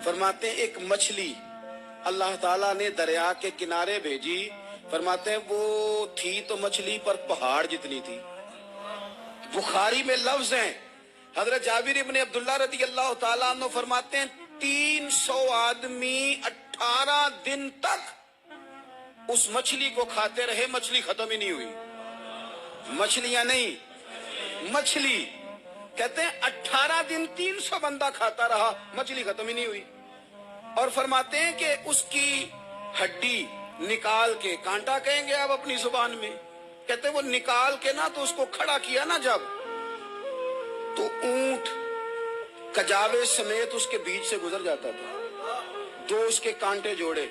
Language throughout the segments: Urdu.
فرماتے ہیں ایک مچھلی اللہ تعالیٰ نے دریا کے کنارے بھیجی، فرماتے ہیں وہ تھی تو مچھلی پر پہاڑ جتنی تھی۔ بخاری میں لفظ ہیں، حضرت جابر ابن عبداللہ رضی اللہ تعالیٰ عنہ فرماتے ہیں 300 آدمی 18 دن تک اس مچھلی کو کھاتے رہے، مچھلی ختم ہی نہیں ہوئی۔ مچھلیاں نہیں، مچھلی کہتے ہیں 18 دن 300 بندہ کھاتا رہا، مچھلی ختم ہی نہیں ہوئی۔ اور فرماتے ہیں کہ اس کی ہڈی نکال کے، کانٹا کہیں گے آپ اپنی زبان میں، کہتے ہیں وہ نکال کے نا تو اس کو کھڑا کیا نا جب، تو اونٹ کجاوے سمیت اس کے بیچ سے گزر جاتا تھا، تو اس کے کانٹے جوڑے۔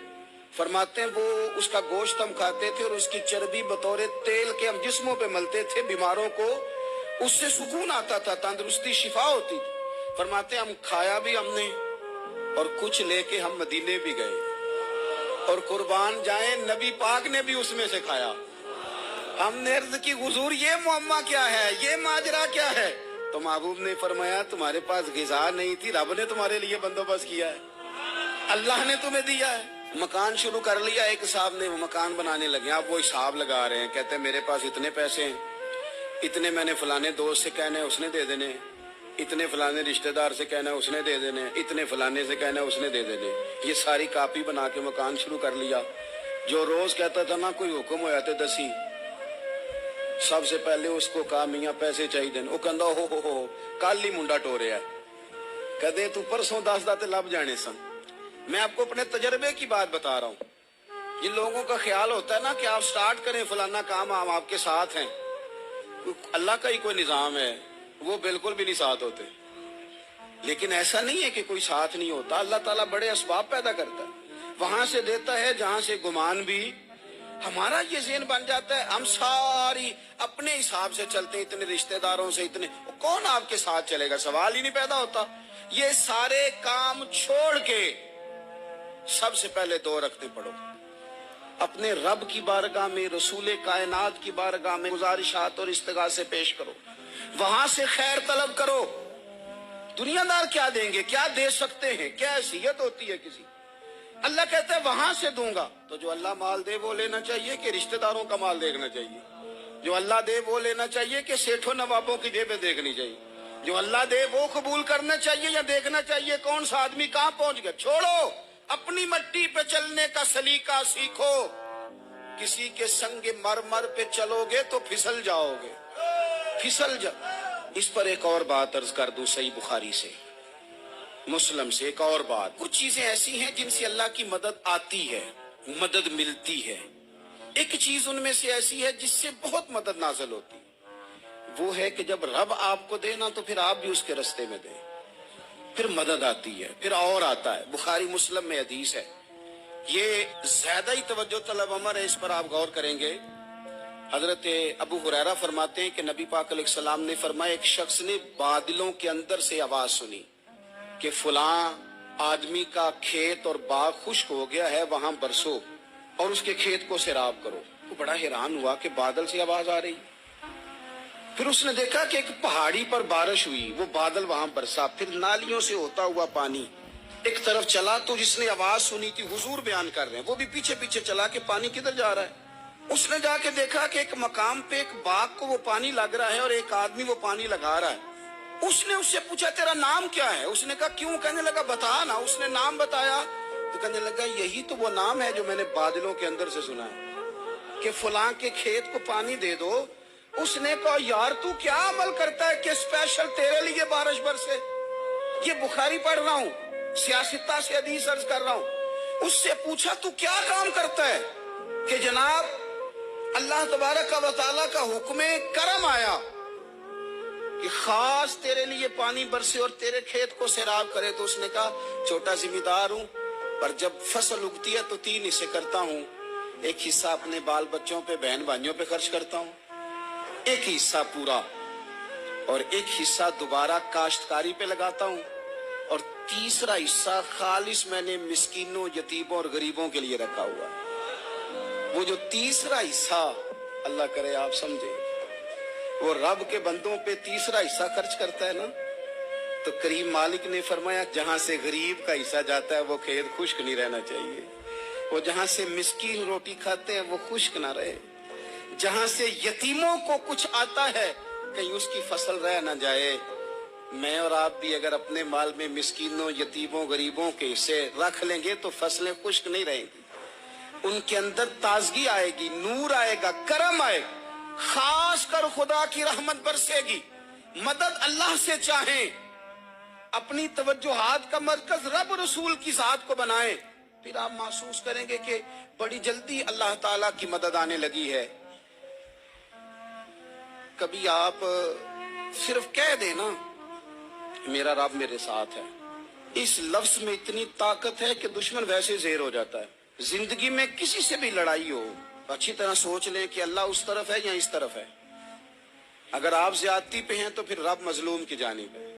فرماتے ہیں وہ اس کا گوشت ہم کھاتے تھے اور اس کی چربی بطور تیل کے ہم جسموں پہ ملتے تھے، بیماروں کو اس سے سکون آتا تھا، تندرستی شفا ہوتی تھی۔ فرماتے ہیں ہم کھایا بھی ہم نے اور کچھ لے کے ہم مدینے بھی گئے، اور قربان جائیں نبی پاک نے بھی اس میں سے کھایا۔ ہم نے عرض کی حضور یہ معمہ کیا ہے، یہ ماجرا کیا ہے؟ تو محبوب نے فرمایا تمہارے پاس غذا نہیں تھی، رب نے تمہارے لیے بندوبست کیا ہے، اللہ نے تمہیں دیا ہے۔ مکان شروع کر لیا ایک صاحب نے، وہ مکان بنانے لگے، آپ وہ حساب لگا رہے ہیں، کہتے ہیں میرے پاس اتنے پیسے ہیں، اتنے میں نے فلانے دوست سے کہنا ہے اس نے دے دینے، اتنے فلانے رشتہ دار سے کہنا ہے اس نے دے دینے، اتنے فلانے سے کہنا ہے اس نے دے دینے۔ یہ ساری کاپی بنا کے مکان شروع کر لیا۔ جو روز کہتا تھا نا کوئی حکم ہو جاتے دسی، سب سے پہلے اس کو کہا میاں پیسے چاہیے دین، وہ کہندا ہو کل ہی منڈا ٹوریا ہے، کہتے تو پرسوں 10 داتے لب جانے سن۔ میں آپ کو اپنے تجربے کی بات بتا رہا ہوں۔ جن لوگوں کا خیال ہوتا ہے نا کہ آپ سٹارٹ کریں فلانا کام، ہم آپ کے ساتھ ہیں، اللہ کا ہی کوئی نظام ہے، وہ بالکل بھی نہیں ساتھ ہوتے۔ لیکن ایسا نہیں ہے کہ کوئی ساتھ نہیں ہوتا، اللہ تعالیٰ بڑے اسباب پیدا کرتا ہے، وہاں سے دیتا ہے جہاں سے گمان بھی۔ ہمارا یہ ذہن بن جاتا ہے ہم ساری اپنے حساب سے چلتے ہیں، اتنے رشتہ داروں سے، اتنے کون آپ کے ساتھ چلے گا، سوال ہی نہیں پیدا ہوتا۔ یہ سارے کام چھوڑ کے سب سے پہلے 2 رکعتیں پڑھو، اپنے رب کی بارگاہ میں، رسول کائنات کی بارگاہ میں گزارشات اور استغاثے پیش کرو، وہاں سے خیر طلب کرو۔ دنیا دار کیا دیں گے، کیا دے سکتے ہیں، کیا حیثیت ہوتی ہے کسی؟ اللہ کہتا ہے وہاں سے دوں گا۔ تو جو اللہ مال دے وہ لینا چاہیے کہ رشتہ داروں کا مال دیکھنا چاہیے؟ جو اللہ دے وہ لینا چاہیے کہ سیٹھوں نوابوں کی جیبیں دیکھنی چاہیے؟ جو اللہ دے وہ قبول کرنا چاہیے یا دیکھنا چاہیے کون سا آدمی کہاں پہنچ گیا؟ چھوڑو، اپنی مٹی پہ چلنے کا سلیقہ سیکھو۔ کسی کے سنگ مرمر پہ چلو گے تو پھسل جاؤ گے، پھسل جاؤ۔ اس پر ایک اور بات عرض کر دوں، صحیح بخاری سے، مسلم سے ایک اور بات۔ کچھ چیزیں ایسی ہیں جن سے اللہ کی مدد آتی ہے، مدد ملتی ہے۔ ایک چیز ان میں سے ایسی ہے جس سے بہت مدد نازل ہوتی ہے، وہ ہے کہ جب رب آپ کو دے نا تو پھر آپ بھی اس کے رستے میں دیں، پھر مدد آتی ہے، پھر اور آتا ہے۔ بخاری مسلم میں حدیث ہے، یہ زیادہ ہی توجہ طلب امر ہے، اس پر آپ غور کریں گے۔ حضرت ابو ہریرہ فرماتے ہیں کہ نبی پاک علیہ السلام نے فرمایا ایک شخص نے بادلوں کے اندر سے آواز سنی کہ فلاں آدمی کا کھیت اور باغ خشک ہو گیا ہے، وہاں برسو اور اس کے کھیت کو سیراب کرو۔ وہ بڑا حیران ہوا کہ بادل سے آواز آ رہی۔ پھر اس نے دیکھا کہ ایک پہاڑی پر بارش ہوئی، وہ بادل وہاں برسا، پھر نالیوں سے ہوتا ہوا پانی ایک طرف چلا۔ تو جس نے آواز سنی تھی، حضور بیان کر رہے ہیں، وہ بھی پیچھے پیچھے چلا کہ پانی کدھر جا رہا ہے۔ اس نے جا کے دیکھا کہ ایک مقام پہ ایک باغ کو وہ پانی لگ رہا ہے اور ایک آدمی وہ پانی لگا رہا ہے۔ اس نے اس سے پوچھا تیرا نام کیا ہے؟ اس نے کہا کیوں؟ کہنے لگا بتا نا۔ اس نے نام بتایا تو کہنے لگا یہی تو وہ نام ہے جو میں نے بادلوں کے اندر سے سنا ہے کہ فلاں کے کھیت کو پانی دے دو۔ اس نے کہا یار تو کیا عمل کرتا ہے کہ اسپیشل تیرے لیے بارش برسے؟ یہ بخاری پڑھ رہا ہوں، سیاستہ سے حدیث عرض کر رہا ہوں۔ اس سے پوچھا تو کیا کام کرتا ہے کہ جناب اللہ تبارک و تعالیٰ کا حکم کرم آیا کہ خاص تیرے لیے پانی برسے اور تیرے کھیت کو سیراب کرے؟ تو اس نے کہا چھوٹا ذمہ دار ہوں، پر جب فصل اگتی ہے تو 3 حصے کرتا ہوں، ایک حصہ اپنے بال بچوں پہ، بہن بھائیوں پہ خرچ کرتا ہوں، ایک حصہ پورا، اور ایک حصہ دوبارہ کاشتکاری پہ لگاتا ہوں، اور تیسرا حصہ خالص میں نے مسکینوں، یتیموں اور غریبوں کے لیے رکھا ہوا۔ وہ جو تیسرا حصہ، اللہ کرے آپ سمجھے، وہ رب کے بندوں پہ تیسرا حصہ خرچ کرتا ہے نا، تو کریم مالک نے فرمایا جہاں سے غریب کا حصہ جاتا ہے وہ کھیت خشک نہیں رہنا چاہیے، وہ جہاں سے مسکین روٹی کھاتے ہیں وہ خشک نہ رہے، جہاں سے یتیموں کو کچھ آتا ہے کہیں اس کی فصل رہ نہ جائے۔ میں اور آپ بھی اگر اپنے مال میں مسکینوں، یتیموں، غریبوں کے حصے رکھ لیں گے تو فصلیں خشک نہیں رہیں گی، ان کے اندر تازگی آئے گی، نور آئے گا، کرم آئے گا، خاص کر خدا کی رحمت برسے گی۔ مدد اللہ سے چاہیں، اپنی توجہات کا مرکز رب رسول کی ذات کو بنائیں، پھر آپ محسوس کریں گے کہ بڑی جلدی اللہ تعالیٰ کی مدد آنے لگی ہے۔ کبھی آپ صرف کہہ دیں نا میرا رب میرے ساتھ ہے، اس لفظ میں اتنی طاقت ہے کہ دشمن ویسے زیر ہو جاتا ہے۔ زندگی میں کسی سے بھی لڑائی ہو، اچھی طرح سوچ لیں کہ اللہ اس طرف ہے یا اس طرف ہے۔ اگر آپ زیادتی پہ ہیں تو پھر رب مظلوم کی جانب ہے۔